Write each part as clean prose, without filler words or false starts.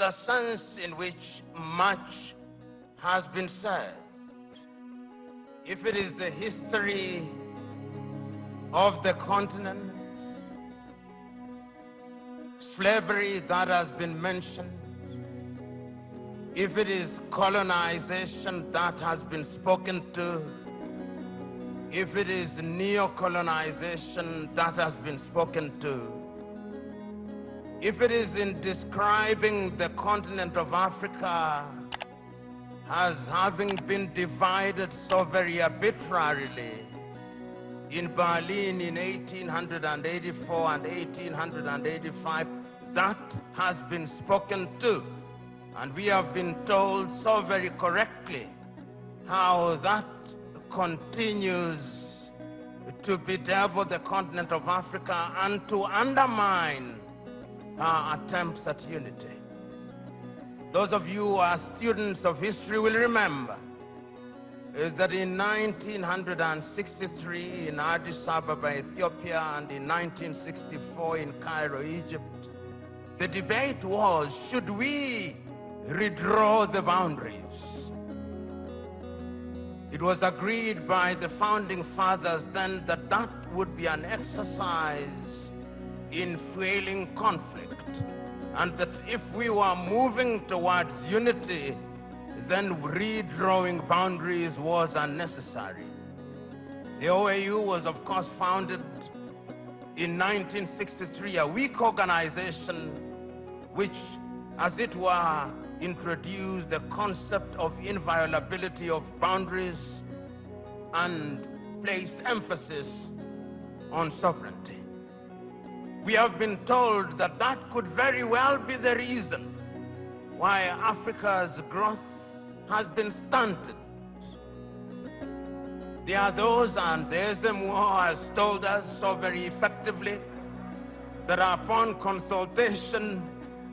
a sense in which much has been said. If it is the history of the continent, slavery that has been mentioned, if it is colonization that has been spoken to, if it is neo-colonization that has been spoken to, if it is in describing the continent of Africa as having been divided so very arbitrarily in Berlin in 1884 and 1885, that has been spoken to. And we have been told so very correctly how that continues to bedevil the continent of Africa and to undermine our attempts at unity. Those of you who are students of history will remember that in 1963 in Addis Ababa, Ethiopia, and in 1964 in Cairo, Egypt, the debate was, should we redraw the boundaries? It was agreed by the founding fathers then that that would be an exercise in fueling conflict, and that if we were moving towards unity, then redrawing boundaries was unnecessary. The OAU was, of course, founded in 1963, a weak organization which, as it were, introduced the concept of inviolability of boundaries and placed emphasis on sovereignty. We have been told that that could very well be the reason why Africa's growth has been stunted. There are those, and the SMO has told us so very effectively, that upon consultation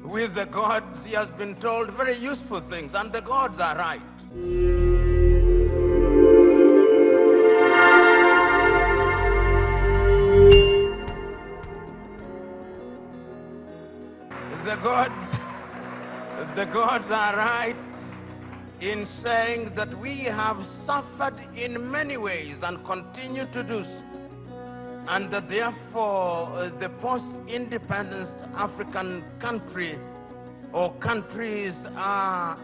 with the gods, he has been told very useful things, and the gods are right. The gods are right in saying that we have suffered in many ways and continue to do so, and that therefore the post-independence African country or countries are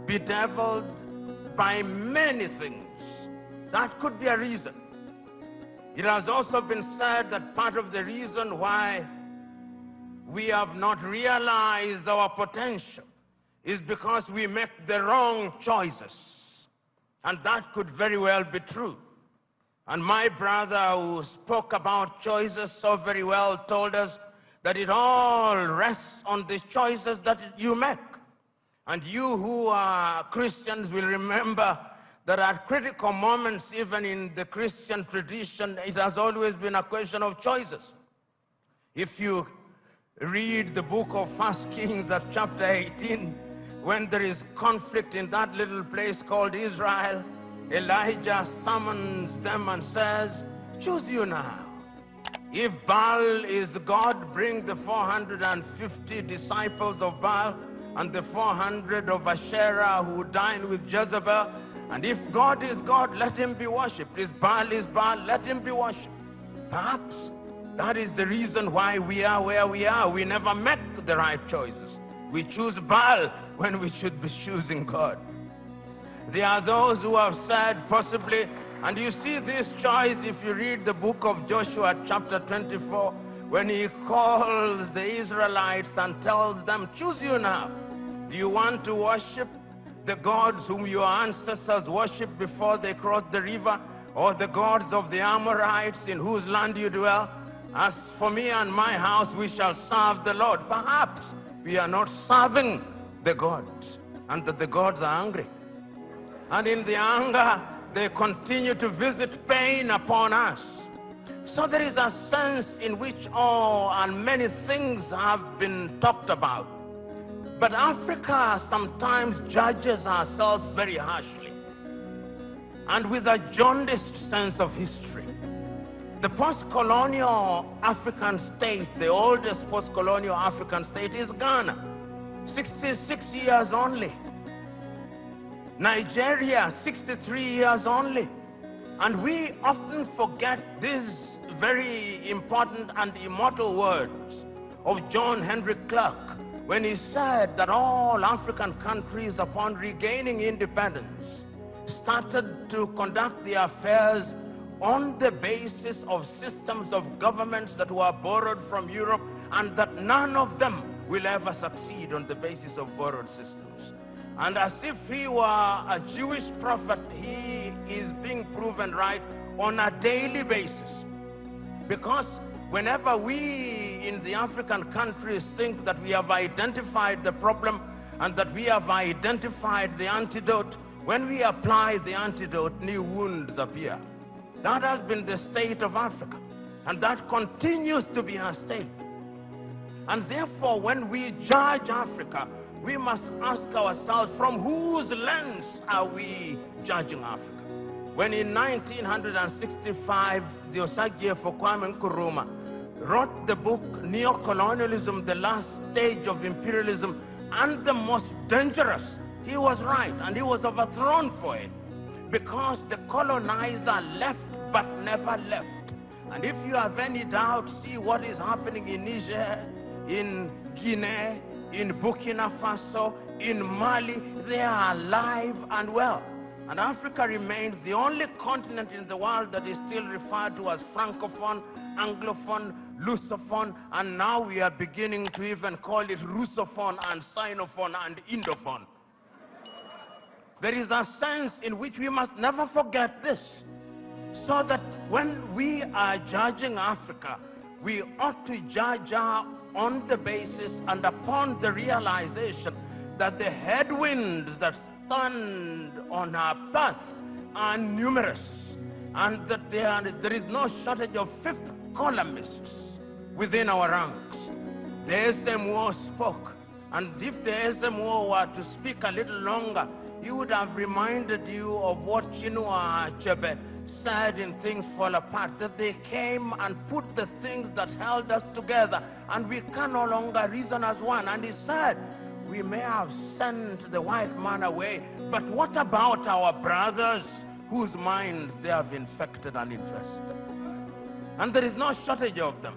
bedeviled by many things. That could be a reason. It has also been said that part of the reason why we have not realized our potential is because we make the wrong choices. And that could very well be true. And my brother who spoke about choices so very well told us that it all rests on the choices that you make. And you who are Christians will remember that at critical moments, even in the Christian tradition, it has always been a question of choices. If you read the book of 1 Kings at chapter 18, when there is conflict in that little place called Israel, Elijah summons them and says, choose you now. If Baal is God, bring the 450 disciples of Baal and the 400 of Asherah who dined with Jezebel. And if God is God, let him be worshipped. If Baal is Baal, let him be worshipped. Perhaps that is the reason why we are where we are. We never make the right choices. We choose Baal when we should be choosing God. There are those who have said possibly, and you see this choice if you read the book of Joshua chapter 24, when he calls the Israelites and tells them, choose you now. Do you want to worship the gods whom your ancestors worshipped before they crossed the river, or the gods of the Amorites in whose land you dwell? As for me and my house, we shall serve the Lord. Perhaps we are not serving the gods, and that the gods are angry. And in the anger, they continue to visit pain upon us. So there is a sense in which and many things have been talked about. But Africa sometimes judges ourselves very harshly and with a jaundiced sense of history. The post-colonial African state, the oldest post-colonial African state, is Ghana. 66 years only. Nigeria, 63 years only. And we often forget these very important and immortal words of John Henry Clark when he said that all African countries, upon regaining independence, started to conduct their affairs on the basis of systems of governments that were borrowed from Europe, and that none of them will ever succeed on the basis of borrowed systems. And as if he were a Jewish prophet, he is being proven right on a daily basis. Because whenever we in the African countries think that we have identified the problem and that we have identified the antidote, when we apply the antidote, new wounds appear. That has been the state of Africa, and that continues to be our state. And therefore, when we judge Africa, we must ask ourselves, from whose lens are we judging Africa? When in 1965, the Osagyefo Kwame Nkrumah wrote the book Neo-Colonialism, the Last Stage of Imperialism, and the Most Dangerous, he was right, and he was overthrown for it, because the colonizer left but never left. And if you have any doubt, see what is happening in Niger, in Guinea, in Burkina Faso, in Mali. They are alive and well. And Africa remains the only continent in the world that is still referred to as Francophone, Anglophone, Lusophone, and now we are beginning to even call it Russophone and Sinophone and Indophone. There is a sense in which we must never forget this, so that when we are judging Africa, we ought to judge her on the basis and upon the realization that the headwinds that stand on our path are numerous, and that there is no shortage of fifth columnists within our ranks. The SMO spoke, and if the SMO were to speak a little longer, he would have reminded you of what Chinua Achebe said in Things Fall Apart, that they came and put the things that held us together, and we can no longer reason as one. And he said, we may have sent the white man away, but what about our brothers whose minds they have infected and infested? And there is no shortage of them.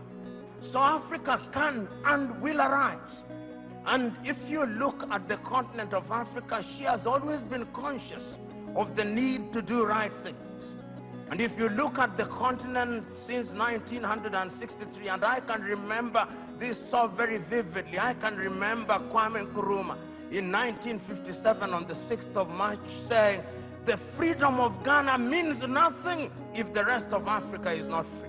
So Africa can and will arise. And if you look at the continent of Africa, she has always been conscious of the need to do right things. And if you look at the continent since 1963, and I can remember this so very vividly, I can remember Kwame Nkrumah in 1957 on the 6th of March saying, the freedom of Ghana means nothing if the rest of Africa is not free.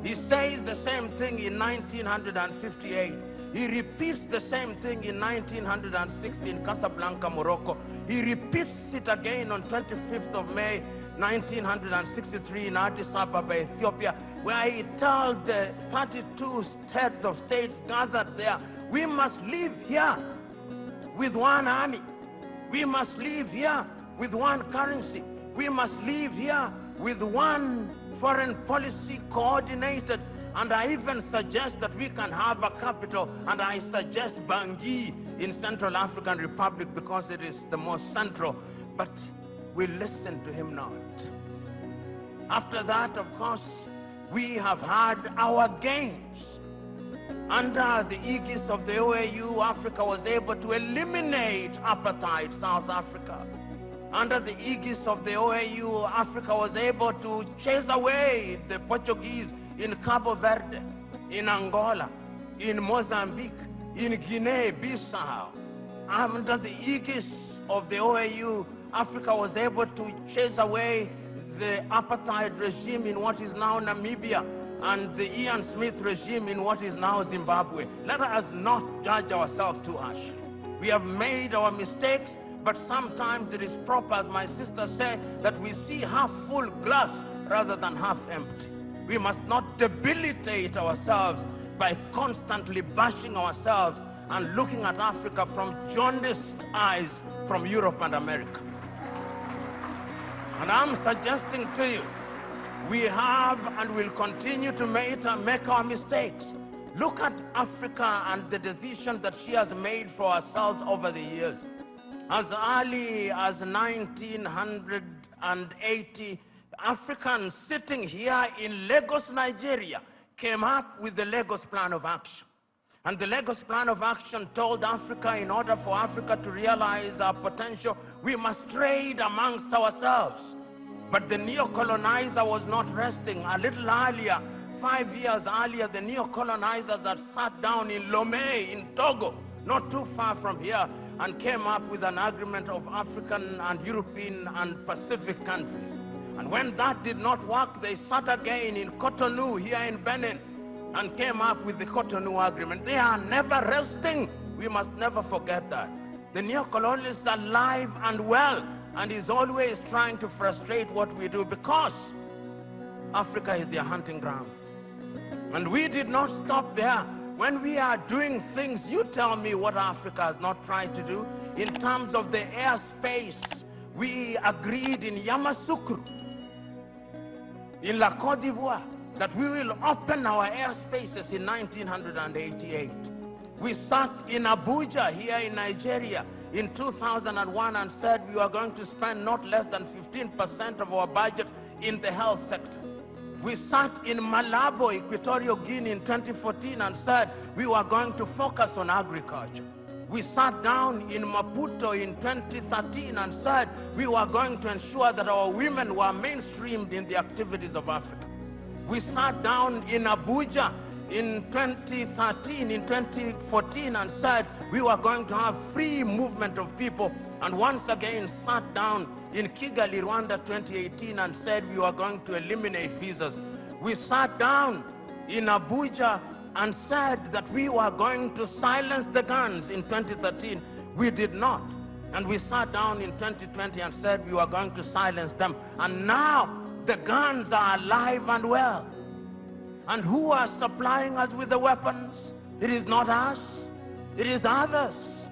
He says the same thing in 1958. He repeats the same thing in 1960 in Casablanca, Morocco. He repeats it again on 25th of May, 1963 in Addis Ababa, Ethiopia, where he tells the 32 heads of states gathered there, we must live here with one army. We must live here with one currency. We must live here with one foreign policy coordinated. And I even suggest that we can have a capital, and I suggest Bangui in Central African Republic because it is the most central. But we listen to him not. After that, of course, we have had our gains. Under the aegis of the OAU, Africa was able to eliminate apartheid South Africa. Under the aegis of the OAU, Africa was able to chase away the Portuguese in Cabo Verde, in Angola, in Mozambique, in Guinea-Bissau. Under the aegis of the OAU, Africa was able to chase away the apartheid regime in what is now Namibia and the Ian Smith regime in what is now Zimbabwe. Let us not judge ourselves too harshly. We have made our mistakes, but sometimes it is proper, as my sister said, that we see half full glass rather than half empty. We must not debilitate ourselves by constantly bashing ourselves and looking at Africa from jaundiced eyes from Europe and America. And I'm suggesting to you, we have and will continue to make our mistakes. Look at Africa and the decision that she has made for herself over the years. As early as 1980, Africans sitting here in Lagos, Nigeria, came up with the Lagos Plan of Action. And the Lagos Plan of Action told Africa, in order for Africa to realize our potential, we must trade amongst ourselves. But the neo-colonizer was not resting. A little earlier, 5 years earlier, the neo-colonizers had sat down in Lomé, in Togo, not too far from here, and came up with an agreement of African and European and Pacific countries. And when that did not work, they sat again in Cotonou here in Benin and came up with the Cotonou Agreement. They are never resting. We must never forget that. The neo-colonialist is alive and well, and is always trying to frustrate what we do, because Africa is their hunting ground. And we did not stop there. When we are doing things, you tell me what Africa has not tried to do. In terms of the airspace, we agreed in Yamoussoukro, in La Côte d'Ivoire, that we will open our airspaces in 1988. We sat in Abuja here in Nigeria in 2001 and said we were going to spend not less than 15% of our budget in the health sector. We sat in Malabo, Equatorial Guinea in 2014 and said we were going to focus on agriculture. We sat down in Maputo in 2013 and said we were going to ensure that our women were mainstreamed in the activities of Africa. We sat down in Abuja in 2013, in 2014 and said we were going to have free movement of people, and once again sat down in Kigali, Rwanda 2018 and said we were going to eliminate visas. We sat down in Abuja and said that we were going to silence the guns in 2013. We did not. And we sat down in 2020 and said we were going to silence them. And now the guns are alive and well. And who are supplying us with the weapons? It is not us. It is others.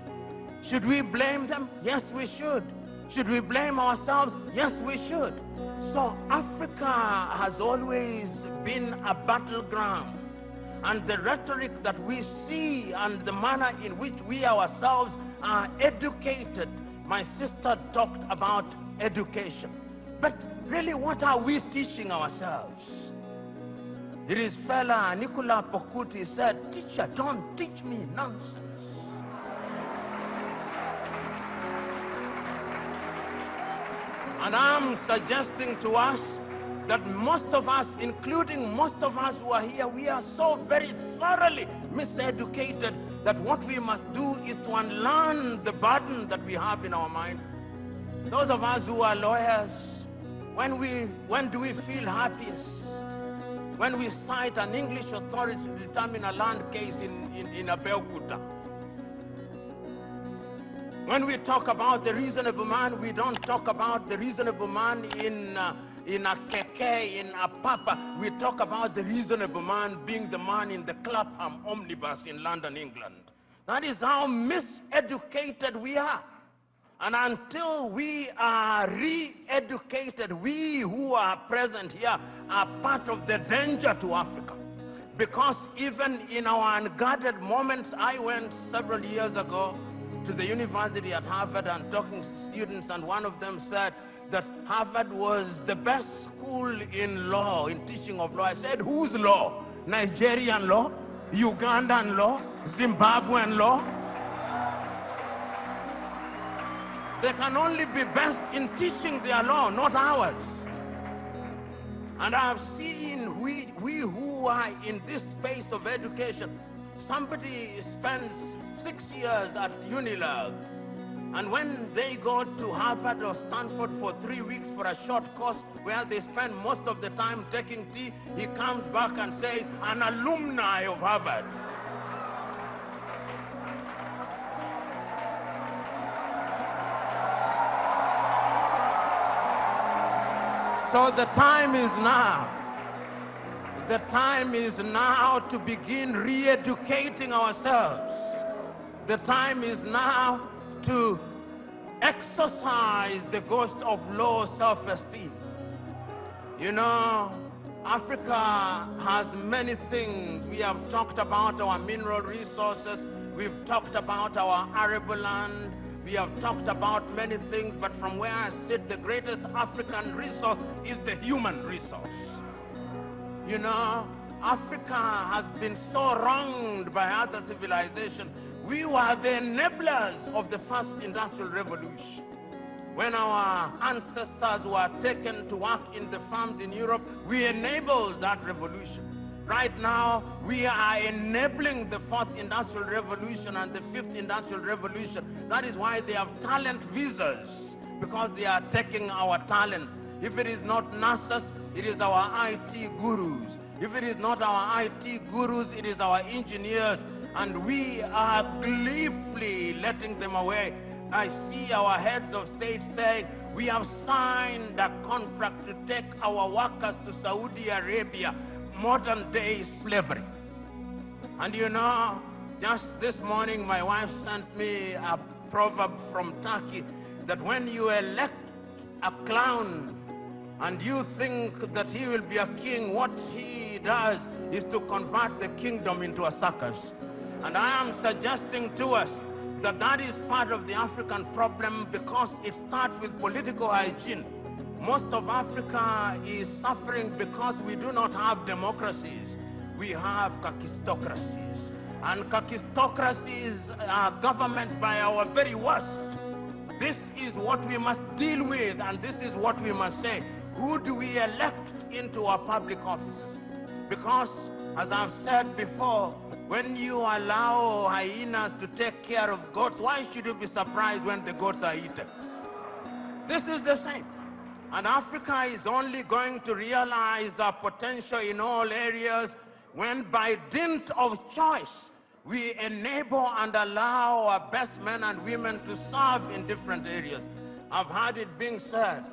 Should we blame them? Yes, we should. Should we blame ourselves? Yes, we should. So Africa has always been a battleground. And the rhetoric that we see and the manner in which we ourselves are educated. My sister talked about education. But really, what are we teaching ourselves? It is fella Nicola Pokuti said, "Teacher, don't teach me nonsense." And I'm suggesting to us that most of us, including most of us who are here, we are so very thoroughly miseducated that what we must do is to unlearn the burden that we have in our mind. Those of us who are lawyers, when do we feel happiest? When we cite an English authority to determine a land case in Abeokuta. When we talk about the reasonable man, we don't talk about the reasonable man in Akeke, in Apapa. We talk about the reasonable man being the man in the Clapham omnibus in London, England. That is how miseducated we are. And until we are re-educated, we who are present here are part of the danger to Africa. Because even in our unguarded moments, I went several years ago to the university at Harvard and talking to students, and one of them said that Harvard was the best school in law, in teaching of law. I said, whose law? Nigerian law? Ugandan law? Zimbabwean law? They can only be best in teaching their law, not ours. And I've seen we who are in this space of education, somebody spends 6 years at Unilag, and when they go to Harvard or Stanford for 3 weeks for a short course where they spend most of the time taking tea, he comes back and says, an alumni of Harvard. So the time is now. The time is now to begin re-educating ourselves. The time is now to exercise the ghost of low self-esteem. You know, Africa has many things. We have talked about our mineral resources. We've talked about our arable land. We have talked about many things, but from where I sit, the greatest African resource is the human resource. You know, Africa has been so wronged by other civilizations. We were the enablers of the first industrial revolution. When our ancestors were taken to work in the farms in Europe, we enabled that revolution. Right now, we are enabling the fourth industrial revolution and the fifth industrial revolution. That is why they have talent visas, because they are taking our talent. If it is not nurses, it is our IT gurus. If it is not our IT gurus, it is our engineers. And we are gleefully letting them away. I see our heads of state saying, we have signed a contract to take our workers to Saudi Arabia, modern day slavery. And you know, just this morning, my wife sent me a proverb from Turkey that when you elect a clown and you think that he will be a king, what he does is to convert the kingdom into a circus. And I am suggesting to us that that is part of the African problem, because it starts with political hygiene. Most of Africa is suffering because we do not have democracies. We have kakistocracies. And kakistocracies are governments by our very worst. This is what we must deal with, and this is what we must say. Who do we elect into our public offices? Because, as I've said before, when you allow hyenas to take care of goats, why should you be surprised when the goats are eaten? This is the same. And Africa is only going to realize our potential in all areas when, by dint of choice, we enable and allow our best men and women to serve in different areas. I've heard it being said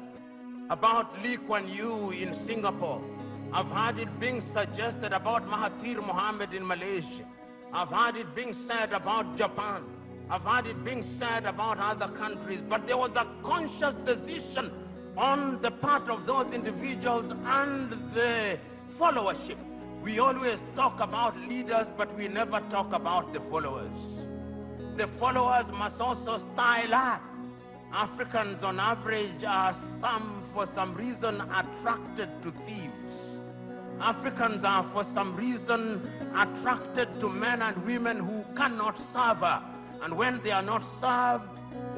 about Lee Kuan Yew in Singapore. I've heard it being suggested about Mahathir Mohamad in Malaysia. I've heard it being said about Japan. I've heard it being said about other countries. But there was a conscious decision on the part of those individuals and the followership. We always talk about leaders, but we never talk about the followers. The followers must also style up. Africans on average are for some reason attracted to thieves. Africans are for some reason attracted to men and women who cannot serve her. And when they are not served,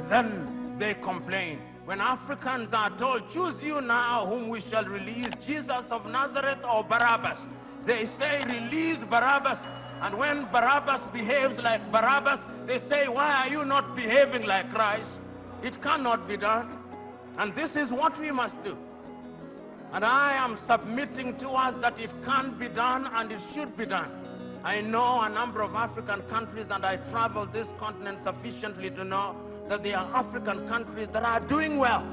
then they complain. When Africans are told, choose you now whom we shall release, Jesus of Nazareth or Barabbas, they say, release Barabbas. And when Barabbas behaves like Barabbas, they say, why are you not behaving like Christ? It cannot be done. And this is what we must do. And I am submitting to us that it can be done and it should be done. I know a number of African countries, and I travel this continent sufficiently to know that there are African countries that are doing well.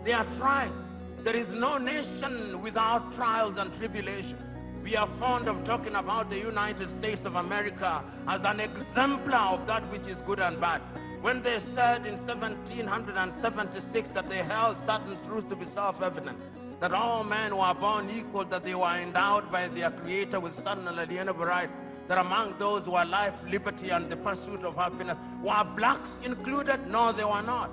They are trying. There is no nation without trials and tribulation. We are fond of talking about the United States of America as an exemplar of that which is good and bad. When they said in 1776 that they held certain truths to be self-evident, that all men were born equal, that they were endowed by their Creator with certain unalienable rights, that among those who are life, liberty, and the pursuit of happiness, were blacks included? No, they were not.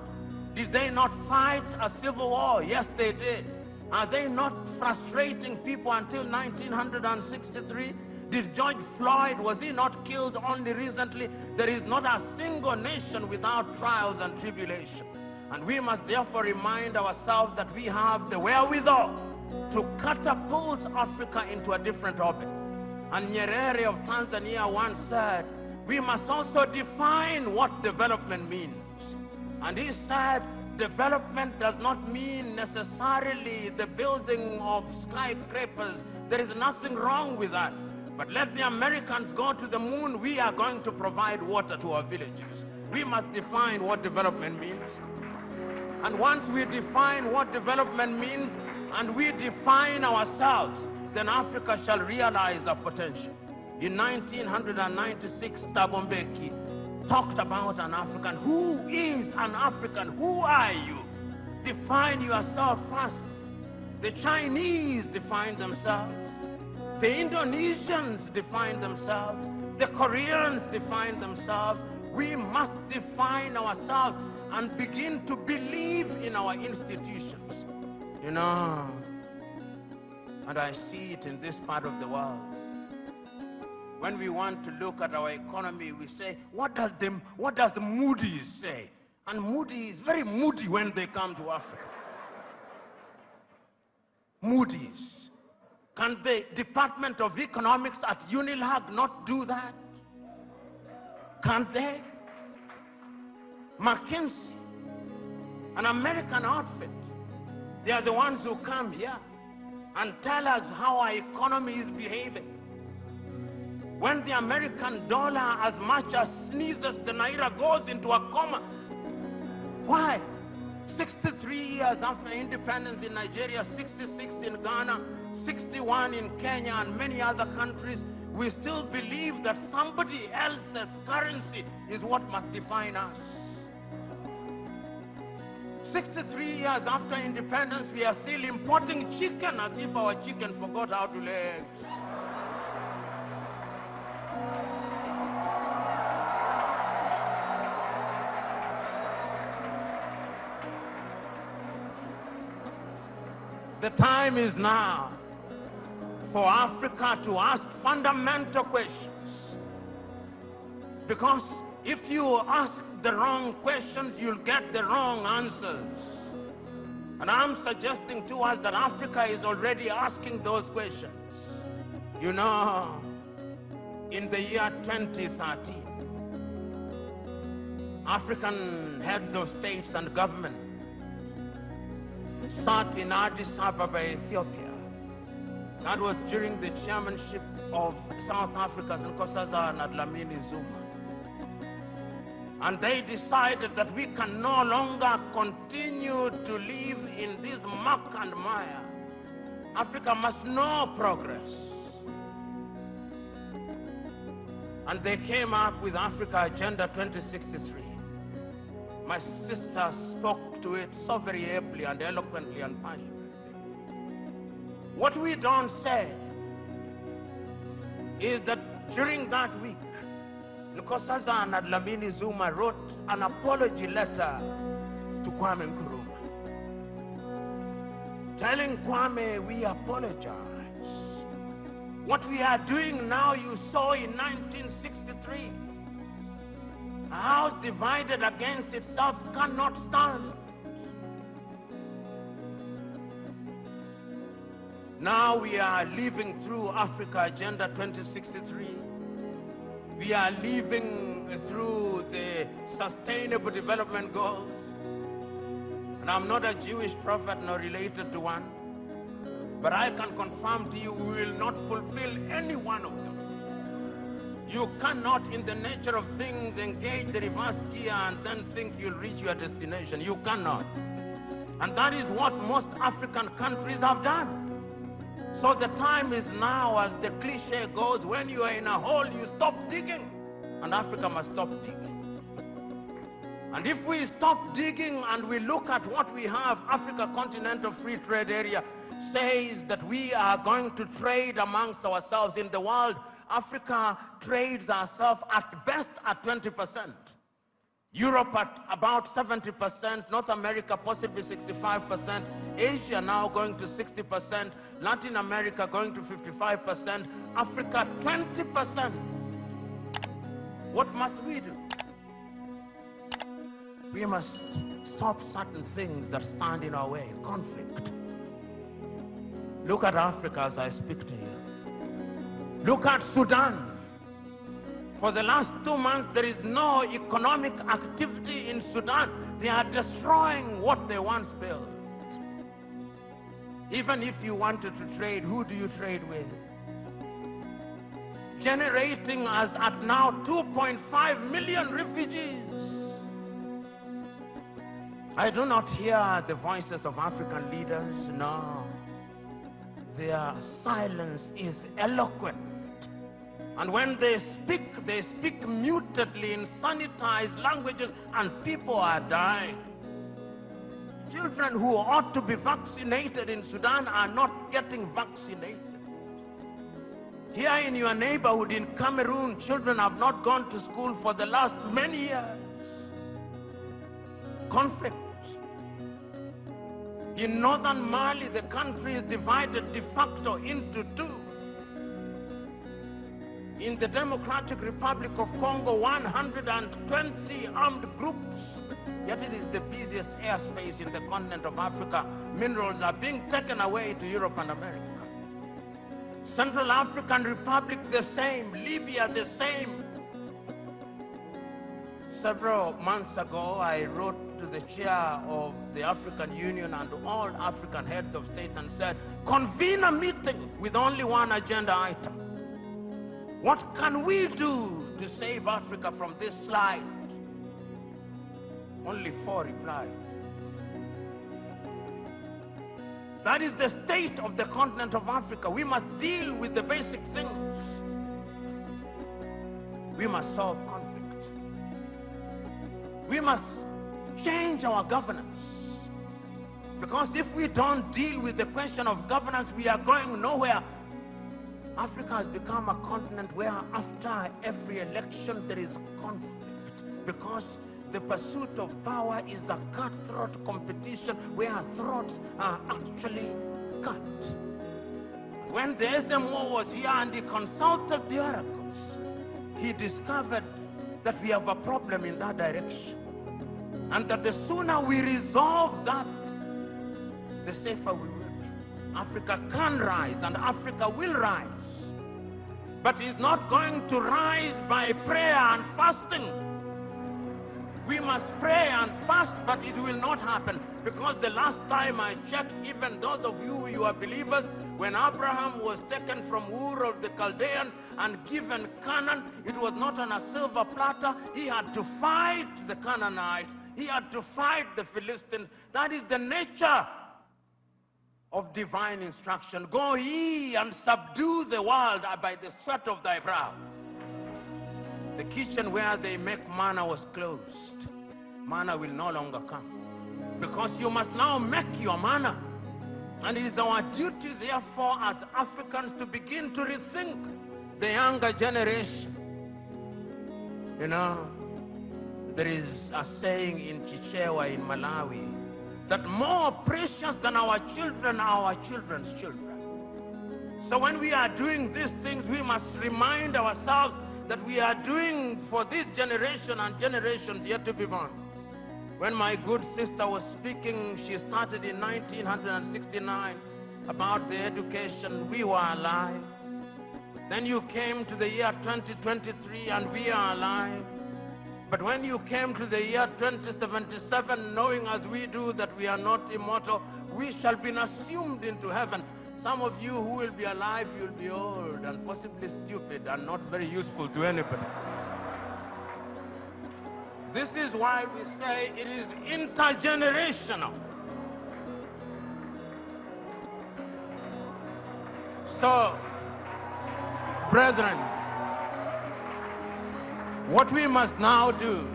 Did they not fight a civil war? Yes, they did. Are they not frustrating people until 1963? Did George Floyd, was he not killed only recently? There is not a single nation without trials and tribulation. And we must therefore remind ourselves that we have the wherewithal to catapult Africa into a different orbit. And Nyerere of Tanzania once said, we must also define what development means. And he said, development does not mean necessarily the building of skyscrapers. There is nothing wrong with that. But let the Americans go to the moon. We are going to provide water to our villages. We must define what development means. And once we define what development means and we define ourselves, then Africa shall realize our potential. In 1996, Thabo Mbeki talked about an African. Who is an African? Who are you? Define yourself first. The Chinese define themselves. The Indonesians define themselves. The Koreans define themselves. We must define ourselves and begin to believe in our institutions. You know, and I see it in this part of the world. When we want to look at our economy, we say, what does Moody's say? And Moody's is very moody when they come to Africa. Moody's. Can the Department of Economics at Unilag not do that? Can't they? McKinsey, an American outfit, they are the ones who come here and tell us how our economy is behaving. When the American dollar as much as sneezes, the Naira goes into a coma. Why? 63 years after independence in Nigeria, 66 in Ghana, 61 in Kenya and many other countries, we still believe that somebody else's currency is what must define us. 63 years after independence, we are still importing chicken as if our chicken forgot how to lay eggs. The time is now for Africa to ask fundamental questions. Because if you ask the wrong questions, you'll get the wrong answers. And I'm suggesting to us that Africa is already asking those questions. You know, in the year 2013, African heads of states and government sat in Addis Ababa, Ethiopia. That was during the chairmanship of South Africa's Nkosazana and Dlamini Zuma. And they decided that we can no longer continue to live in this muck and mire. Africa must know progress. And they came up with Africa Agenda 2063. My sister spoke to it so very ably and eloquently and passionately. What we don't say is that during that week, Nkosazana and Dlamini Zuma wrote an apology letter to Kwame Nkrumah, telling Kwame, we apologize. What we are doing now, you saw in 1963. A house divided against itself cannot stand. Now we are living through Africa Agenda 2063. We are living through the Sustainable Development Goals. And I'm not a Jewish prophet nor related to one, but I can confirm to you we will not fulfill any one of them. You cannot, in the nature of things, engage the reverse gear and then think you'll reach your destination. You cannot. And that is what most African countries have done. So the time is now, as the cliche goes, when you are in a hole, you stop digging. And Africa must stop digging. And if we stop digging and we look at what we have, Africa Continental Free Trade Area says that we are going to trade amongst ourselves in the world. Africa trades ourselves at best at 20%. Europe at about 70%, North America possibly 65%, Asia now going to 60%, Latin America going to 55%, Africa 20%. What must we do? We must stop certain things that stand in our way, conflict. Look at Africa as I speak to you. Look at Sudan. For the last 2 months, there is no economic activity in Sudan. They are destroying what they once built. Even if you wanted to trade, who do you trade with? Generating as at now 2.5 million refugees. I do not hear the voices of African leaders, no. Their silence is eloquent. And when they speak mutedly in sanitized languages, and people are dying. children who ought to be vaccinated in Sudan are not getting vaccinated. Here in your neighborhood in Cameroon, children have not gone to school for the last many years. Conflict. In northern Mali, the country is divided de facto into two. In the Democratic Republic of Congo, 120 armed groups, yet it is the busiest airspace in the continent of Africa. Minerals are being taken away to Europe and America. Central African Republic, the same. Libya, the same. Several months ago, I wrote to the chair of the African Union and all African heads of states and said, convene a meeting with only one agenda item. What can we do to save Africa from this slide? Only 4 replied. That is the state of the continent of Africa. We must deal with the basic things. We must solve conflict. We must change our governance. Because if we don't deal with the question of governance, we are going nowhere. Africa has become a continent where after every election there is conflict. Because the pursuit of power is a cutthroat competition where throats are actually cut. When the SMO was here and he consulted the oracles, he discovered that we have a problem in that direction. And that the sooner we resolve that, the safer we will be. Africa can rise and Africa will rise. But it's not going to rise by prayer and fasting. We must pray and fast, but it will not happen. Because the last time I checked, even those of you are believers, when Abraham was taken from Ur of the Chaldeans and given Canaan, it was not on a silver platter. He had to fight the Canaanites. He had to fight the Philistines. That is the nature of divine instruction. Go ye and subdue the world by the sweat of thy brow. The kitchen where they make manna was closed. Manna will no longer come. Because you must now make your manna. And it is our duty, therefore, as Africans to begin to rethink the younger generation. You know, there is a saying in Chichewa in Malawi that more precious than our children are our children's children. So when we are doing these things, we must remind ourselves that we are doing for this generation and generations yet to be born. When my good sister was speaking, she started in 1969 about the education. We were alive. Then you came to the year 2023 and we are alive. But when you came to the year 2077, knowing as we do that we are not immortal, we shall be assumed into heaven. Some of you who will be alive, you'll be old and possibly stupid and not very useful to anybody. This is why we say it is intergenerational. So, brethren, what we must now do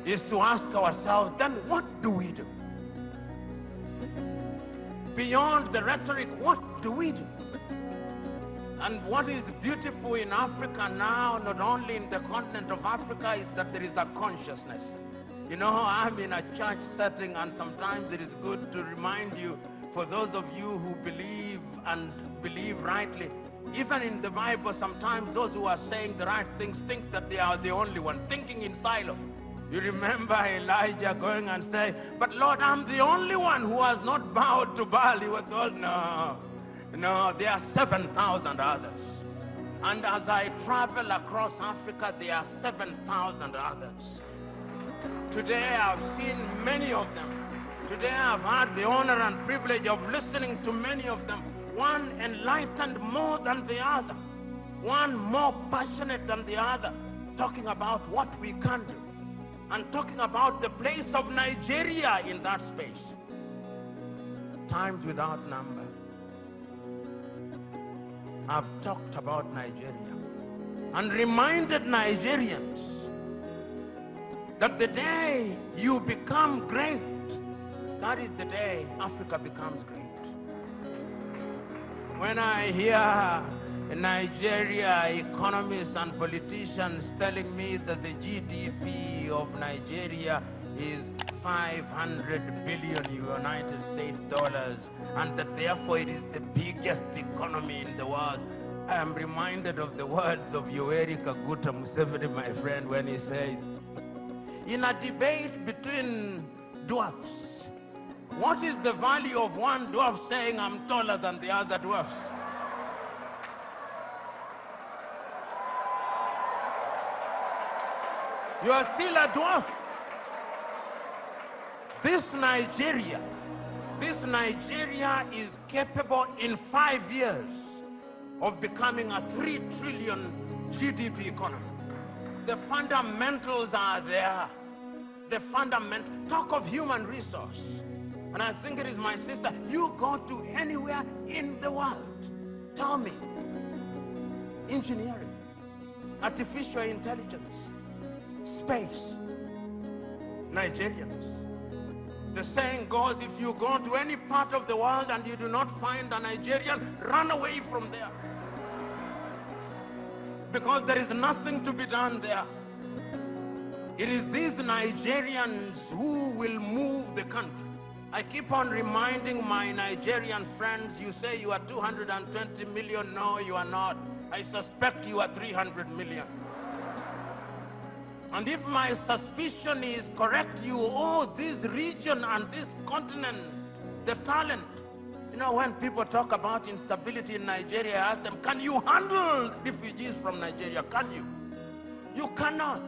is to ask ourselves, then what do we do? Beyond the rhetoric, what do we do? And what is beautiful in Africa now, not only in the continent of Africa, is that there is a consciousness. You know, I'm in a church setting, and sometimes it is good to remind you, for those of you who believe and believe rightly, even in the Bible, sometimes those who are saying the right things think that they are the only ones, thinking in silo. You remember Elijah going and saying, but Lord, I'm the only one who has not bowed to Baal. He was told, no, there are 7,000 others. And as I travel across Africa, there are 7,000 others. Today I've seen many of them. Today I've had the honor and privilege of listening to many of them. One enlightened more than the other. One more passionate than the other, talking about what we can do. And talking about the place of Nigeria in that space. Times without number. I've talked about Nigeria and reminded Nigerians that the day you become great that is the day Africa becomes great. When I hear Nigeria economists and politicians telling me that the GDP of Nigeria is 500 billion United States dollars, and that therefore it is the biggest economy in the world, I am reminded of the words of Yoweri Kaguta Museveni, my friend, when he says, in a debate between dwarfs, what is the value of one dwarf saying I'm taller than the other dwarfs? You are still a dwarf. This Nigeria is capable in 5 years of becoming a 3 trillion GDP economy. The fundamentals are there. Talk of human resource. And I think it is my sister, you go to anywhere in the world, tell me, engineering, artificial intelligence, space, Nigerians. The saying goes, if you go to any part of the world and you do not find a Nigerian, run away from there. Because there is nothing to be done there. It is these Nigerians who will move the country. I keep on reminding my Nigerian friends, you say you are 220 million. No, you are not. I suspect you are 300 million. And if my suspicion is correct, you owe this region and this continent the talent. You know, when people talk about instability in Nigeria, I ask them, can you handle refugees from Nigeria? Can you? You cannot.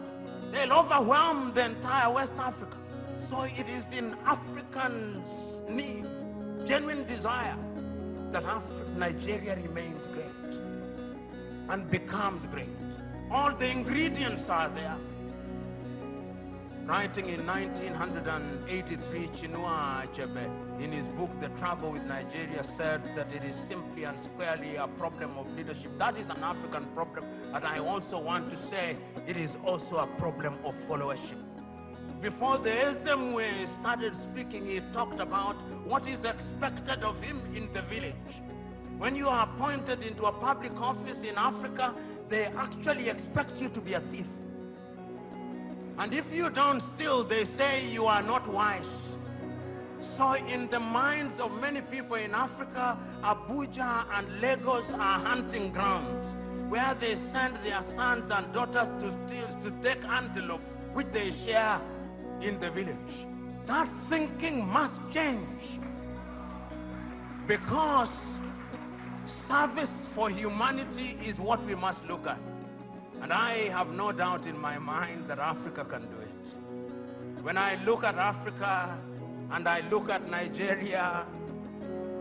They'll overwhelm the entire West Africa. So it is in Africans' need, genuine desire, that Nigeria remains great and becomes great. All the ingredients are there. Writing in 1983, Chinua Achebe, in his book, The Trouble with Nigeria, said that it is simply and squarely a problem of leadership. That is an African problem, and I also want to say it is also a problem of followership. Before the Ezemwe started speaking, he talked about what is expected of him in the village. When you are appointed into a public office in Africa, they actually expect you to be a thief. And if you don't steal, they say you are not wise. So in the minds of many people in Africa, Abuja and Lagos are hunting grounds where they send their sons and daughters to steal, to take antelopes, which they share in the village. That thinking must change, because service for humanity is what we must look at. And I have no doubt in my mind that Africa can do it. When I look at Africa and I look at Nigeria,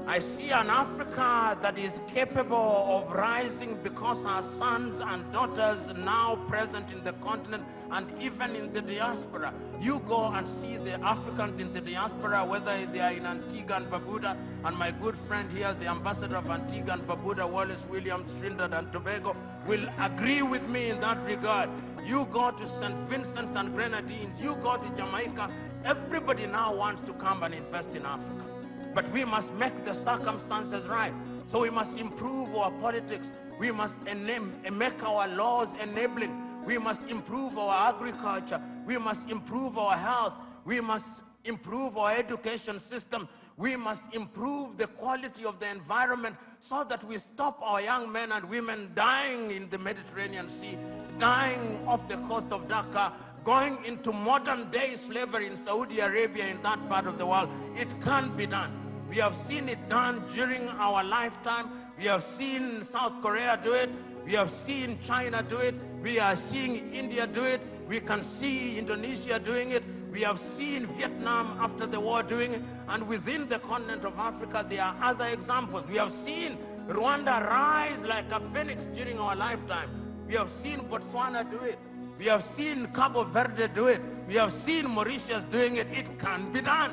I see an Africa that is capable of rising because our sons and daughters now present in the continent and even in the diaspora. You go and see the Africans in the diaspora, whether they are in Antigua and Barbuda, and my good friend here, the ambassador of Antigua and Barbuda, Wallace Williams, Trinidad and Tobago, will agree with me in that regard. You go to St. Vincent's and Grenadines, you go to Jamaica, everybody now wants to come and invest in Africa. But we must make the circumstances right. So we must improve our politics. We must make our laws enabling. We must improve our agriculture. We must improve our health. We must improve our education system. We must improve the quality of the environment so that we stop our young men and women dying in the Mediterranean Sea, dying off the coast of Dhaka, going into modern day slavery in Saudi Arabia, in that part of the world. It can be done. We have seen it done during our lifetime. We have seen South Korea do it. We have seen China do it. We are seeing India do it. We can see Indonesia doing it. We have seen Vietnam after the war doing it. And within the continent of Africa, there are other examples. We have seen Rwanda rise like a phoenix during our lifetime. We have seen Botswana do it. We have seen Cabo Verde do it. We have seen Mauritius doing it. It can be done.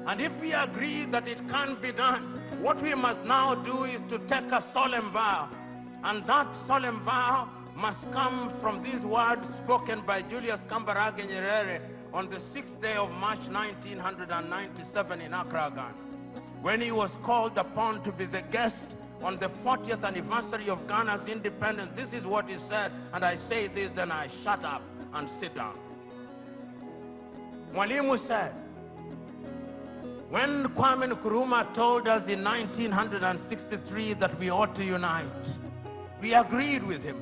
And if we agree that it can be done, what we must now do is to take a solemn vow. And that solemn vow must come from these words spoken by Julius Kambarage Nyerere on the 6th day of March 1997 in Accra, Ghana, when he was called upon to be the guest on the 40th anniversary of Ghana's independence. This is what he said, and I say this, then I shut up and sit down. Mwalimu said, when Kwame Nkrumah told us in 1963 that we ought to unite, we agreed with him.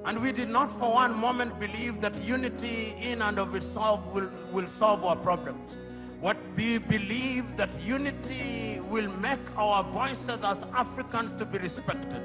And we did not for one moment believe that unity in and of itself will solve our problems. What we believe that unity will make our voices as Africans to be respected,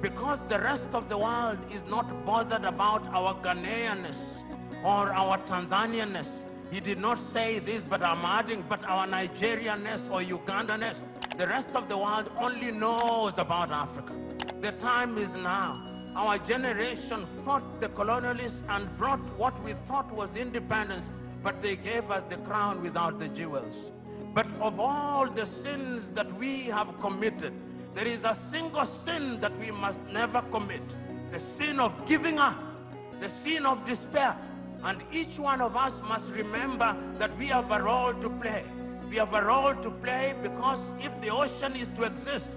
because the rest of the world is not bothered about our Ghanaianness or our Tanzanianness. He did not say this, but I'm adding, but our Nigerianness or Ugandanness. The rest of the world only knows about Africa. The time is now. Our generation fought the colonialists and brought what we thought was independence, but they gave us the crown without the jewels. But of all the sins that we have committed, there is a single sin that we must never commit: the sin of giving up, the sin of despair. And each one of us must remember that we have a role to play. We have a role to play, because if the ocean is to exist,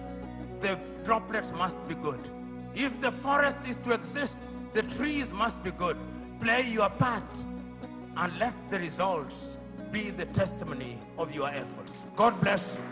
the droplets must be good. If the forest is to exist, the trees must be good. Play your part and let the results be the testimony of your efforts. God bless you.